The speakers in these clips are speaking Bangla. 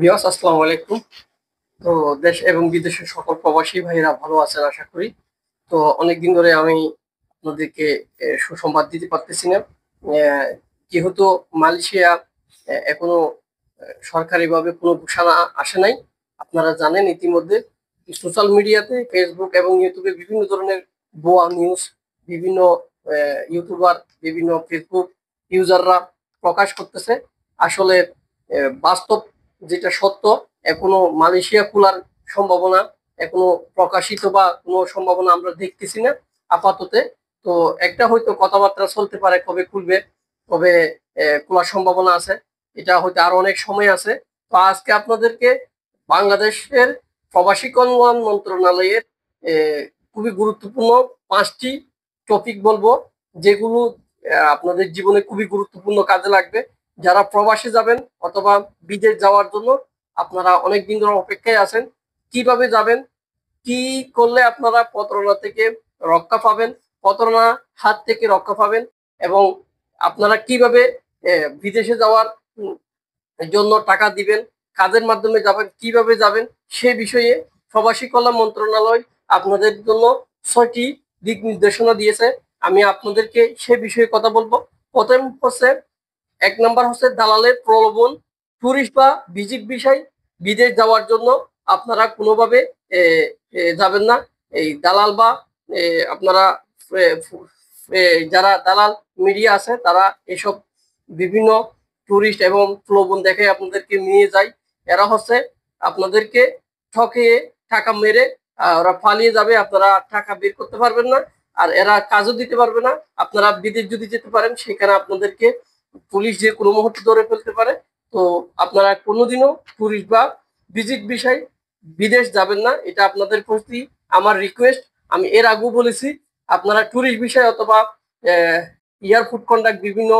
বিয়াস আসসালামু আলাইকুম। তো দেশ এবং বিদেশের সকল প্রবাসী ভাইরা ভালো আছেন আশা করি। তো অনেকদিন ধরে আমি আপনাদেরকে সুসংবাদ দিতে পারতেছি না। আহ, যেহেতু মালয়েশিয়া এখনো সরকারিভাবে কোনো ঘোষণা আসে নাই। আপনারা জানেন ইতিমধ্যে সোশ্যাল মিডিয়াতে ফেসবুক এবং ইউটিউবে বিভিন্ন ধরনের ভুয়া নিউজ বিভিন্ন ইউটিউবার বিভিন্ন ফেসবুক ইউজাররা প্রকাশ করতেছে। আসলে বাস্তব যেটা সত্য, এখনো মালয়েশিয়া খোলার সম্ভাবনা এখনো প্রকাশিত বা কোনো সম্ভাবনা আমরা দেখতেছি না আপাতত। তো একটা হয়তো কথাবার্তা চলতে পারে কবে খুলবে, কবে খোলার সম্ভাবনা আছে, এটা হয়তো আরো অনেক সময় আছে। তো আজকে আপনাদেরকে বাংলাদেশের প্রবাসী কল্যাণ মন্ত্রণালয়ের আহ, খুবই গুরুত্বপূর্ণ 5টি টপিক বলবো, যেগুলো আপনাদের জীবনে খুবই গুরুত্বপূর্ণ কাজে লাগবে। যারা প্রবাসে যাবেন অথবা বিদেশ যাওয়ার জন্য আপনারা অনেক দিন ধরে অপেক্ষায় আছেন, কিভাবে যাবেন, কি করলে আপনারা প্রতারণা থেকে রক্ষা পাবেন, প্রতারণা হাত থেকে রক্ষা পাবেন, এবং আপনারা কিভাবে বিদেশে যাওয়ার জন্য টাকা দিবেন, কাজের মাধ্যমে যাবেন, কিভাবে যাবেন, সে বিষয়ে প্রবাসী কল্যাণ মন্ত্রণালয় আপনাদের জন্য 6টি দিক নির্দেশনা দিয়েছে। আমি আপনাদেরকে সে বিষয়ে কথা বলবো। প্রথম হচ্ছে, 1 নম্বর হচ্ছে দালালের প্রলোভন। ট্যুরিস্ট বা ভিজিট বিষয় বিদেশ যাওয়ার জন্য আপনারা কোনোভাবে যাবেন না। এই দালাল বা আপনারা এ, যারা দালাল মিডিয়া আছে তারা এসব বিভিন্ন ট্যুরিস্ট এবং প্রলোভন দেখে আপনাদেরকে নিয়ে যায়। এরা হচ্ছে আপনাদেরকে ঠকিয়ে টাকা মেরে ওরা পালিয়ে যাবে, আপনারা টাকা বের করতে পারবেন না, আর এরা কাজও দিতে পারবে না। আপনারা বিদেশ যদি যেতে পারেন সেখানে আপনাদেরকে পুলিশ যে কোনো মুহূর্তে ধরে ফেলতে পারে। তো আপনারা কোনোদিনও ট্যুরিস্ট বা ভিজিট বিষয় বিদেশ যাবেন না, এটা আপনাদের প্রতি আমার রিকোয়েস্ট। আমি এর আগেও বলেছি, আপনারা ট্যুরিস্ট বিষয় অথবা এয়ার ফুড কন্ট্রাক্ট বিভিন্ন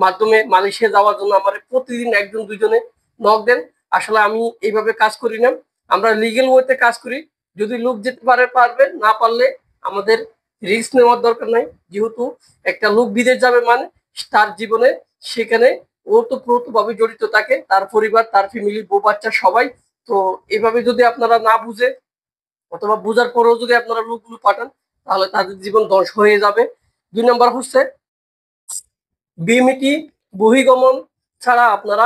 মাধ্যমে মালয়েশিয়া যাওয়ার জন্য আমার প্রতিদিন একজন দুজনে নক দেন। আসলে আমি এইভাবে কাজ করি না, আমরা লিগেল ওয়েতে কাজ করি। যদি লোক যেতে পারে পারবে, না পারলে আমাদের রিস্ক নেওয়ার দরকার নাই। যেহেতু একটা লোক বিদেশ যাবে মানে তার জীবনে সেখানে ওতপ্রোতভাবে জড়িত থাকে, তার পরিবার, তার ফ্যামিলি, বউ বাচ্চা সবাই। তো এভাবে যদি আপনারা না বুঝে অথবা বুঝার পরেও যদি আপনারা লোকগুলো পাঠান, তাহলে তাদের জীবন ধ্বংস হয়ে যাবে। 2 নম্বর হচ্ছে বিমিটি বহিগমন ছাড়া আপনারা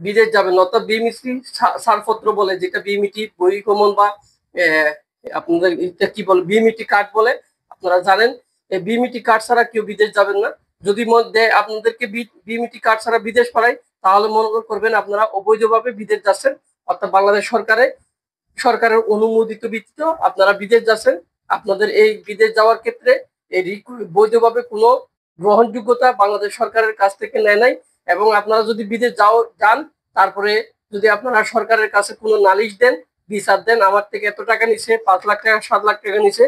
বিদেশ যাবেন না। অর্থাৎ বিমিটি ছাড়পত্র বলে, যেটা বিমিটি বহিগমন বা আহ, আপনাদের এটা কি বলে, বিমিটি কার্ড বলে, আপনারা জানেন। এই বিমিটি কার্ড ছাড়া কেউ বিদেশ যাবেন না। যদি মধ্যে আপনাদেরকে বিমিটি কার্ড ছাড়া বিদেশ পাঠায়, তাহলে মনে করবেন আপনারা অবৈধভাবে বিদেশ যাচ্ছেন। অর্থাৎ বাংলাদেশ সরকারের অনুমোদিত ভিত্তিতে আপনারা বিদেশ যাচ্ছেন। আপনাদের এই বিদেশ যাওয়ার ক্ষেত্রে এই বৈধভাবে কোনো গ্রহণযোগ্যতা বাংলাদেশ সরকারের কাছ থেকে নেয় নাই। এবং আপনারা যদি বিদেশ যান, তারপরে যদি আপনারা সরকারের কাছে কোনো নালিশ দেন, বিচার দেন, আমার থেকে এত টাকা নিছে, 5 লাখ টাকা 7 লাখ টাকা নিছে,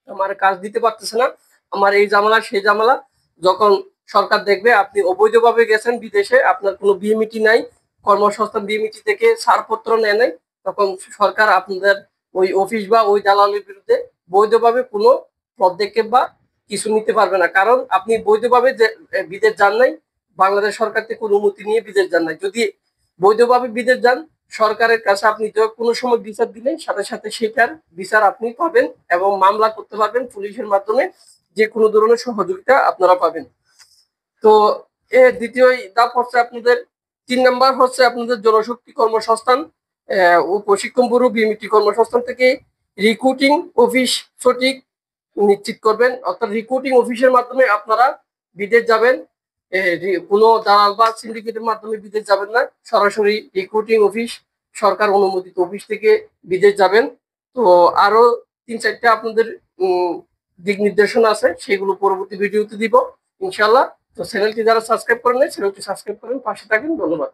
আমার কাজ দিতে পারতেছে না, আমার এই ঝামেলা সেই ঝামেলা, যখন সরকার দেখবে আপনি অবৈধভাবে গেছেন বিদেশে, আপনার কোনো বিএমইটি নাই, কর্মসংস্থান বিএমইটি থেকে ছাড়পত্র নেয় নাই, তখন সরকার আপনাদের ওই অফিস বা ওই দালালের বিরুদ্ধে বৈধভাবে কোনো পদক্ষেপ বা কিছু নিতে পারবে না। কারণ আপনি বৈধভাবে বিদেশ যান নাই, বাংলাদেশ সরকার থেকে অনুমতি নিয়ে বিদেশ যান নাই। যদি বৈধভাবে বিদেশ যান, সরকারের কাছে আপনি কোনো সময় বিচার দিলে সাথে সাথে সেটার বিচার আপনি পাবেন এবং মামলা করতে পারবেন পুলিশের মাধ্যমে, যে কোনো ধরনের সহযোগিতা আপনারা পাবেন। তো এর দ্বিতীয় ধাপ হচ্ছে আপনাদের, 3 নম্বর হচ্ছে আপনাদের জনশক্তি কর্মসংস্থান ও প্রশিক্ষণ ব্যুরো বিএমইটি কর্মসংস্থান থেকে রিক্রুটিং অফিস সঠিক নিশ্চিত করবেন। অর্থাৎ রিক্রুটিং অফিসের মাধ্যমে আপনারা বিদেশ যাবেন, কোনো দালাল বা সিন্ডিকেটের মাধ্যমে বিদেশ যাবেন না, সরাসরি রিক্রুটিং অফিস, সরকার অনুমোদিত অফিস থেকে বিদেশ যাবেন। তো আরো 3-4টা আপনাদের দিক নির্দেশনা আছে, সেগুলো পরবর্তী ভিডিওতে দিব ইনশাল্লাহ। তো চ্যানেলটি যারা সাবস্ক্রাইব করেন নাই, চ্যানেলটি সাবস্ক্রাইব করেন, পাশে থাকেন। ধন্যবাদ।